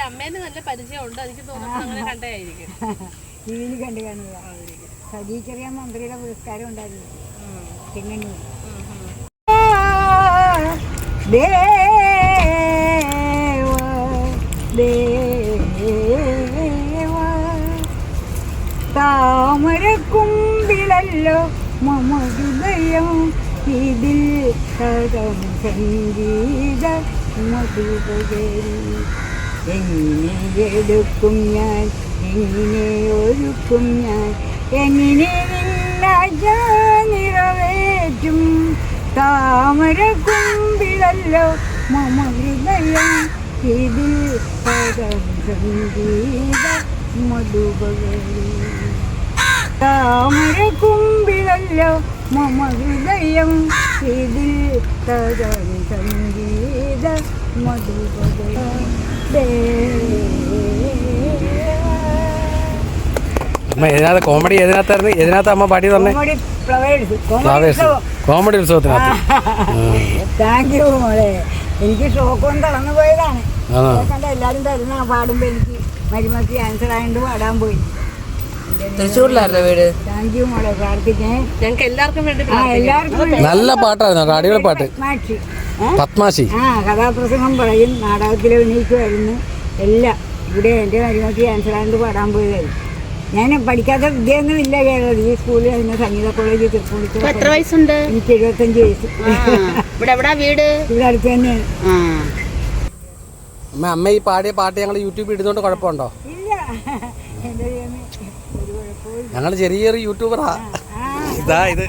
അമ്മേനെ നല്ല പരിചയമുണ്ട്, എനിക്ക് തോന്നുന്നു അങ്ങനെ കണ്ടായിരിക്കും. ടിവിയിൽ കണ്ടു കാണുക. സജി ചെറിയ മന്ത്രിയുടെ പുരസ്കാരം ഉണ്ടായിരുന്നു ചെങ്ങന്നൂർ. താമരക്കുമ്പിലല്ലോ മമ ഹൃദയം ഇതിൽ സംഗീത മധുപകരി. എങ്ങനെ എടുക്കും ഞാൻ, എങ്ങനെ ഒരുക്കും ഞാൻ, എങ്ങനെ നിറവേറ്റും. താമരക്കുമ്പിലല്ലോ മമ ഹൃദയം ഇതിൽ സംഗീത മധുപകരി. താമരക്കുമ്പിലല്ലോ മമ ഹൃദയം ഇതിൽ സംഗീത മധുപകരി. കോമഡി ഏതിനകത്തായിരുന്നു? ഏതിനകത്ത് അമ്മ പാടി തന്നെ? കോമഡി ഉത്സവത്തിനകത്ത്. താങ്ക് യു മോളെ. എനിക്ക് ഷോക്കൊന്നും തളർന്നു പോയതാണ്. എല്ലാരും തരുന്ന പാടുമ്പോ എനിക്ക് മരുമക്ക് ക്യാൻസർ ആയതുകൊണ്ട് പാടാൻ പോയി. തൃശ്ശൂരിലായിരുന്നു വീട്. താങ്ക് യു മോളെ. പ്രാർത്ഥിക്കേ. ഞങ്ങൾക്ക് എല്ലാവർക്കും വേണ്ടി എല്ലാവർക്കും നല്ല പാട്ടായിരുന്നു, അടിപൊളി പാട്ട്. പത്മാശി കഥാപ്രസംഗം പറയും, നാടകത്തിൽ അഭിനയിക്കുമായിരുന്നു എല്ലാം. ഇവിടെ എൻ്റെ മരുമക്ക് ക്യാൻസർ ആയതുകൊണ്ട് പാടാൻ പോയതായിരുന്നു. ഞാൻ പഠിക്കാത്ത വിദ്യയൊന്നും ഇല്ല കേരളത്തിൽ. ഈ സ്കൂളിൽ അതിന് സംഗീത കോളേജ് തൃപ്പൂണിത്തുറ. എത്ര വയസ്സുണ്ട്? എനിക്ക് 75 വയസ്സ്. ഇവിടെ എവിടാ വീട്? ഇവിടെ അടുത്ത് തന്നെയാണ്. അമ്മ ഈ പാടിയ പാട്ട് ഞങ്ങൾ യൂട്യൂബിൽ ഇടുന്നോണ്ട് കുഴപ്പമുണ്ടോ? ഇല്ല, എൻ്റെ ഒരു കുഴപ്പമില്ല. ഞങ്ങൾ ചെറിയൊരു യൂട്യൂബറാ. ഇതാ ഇത്.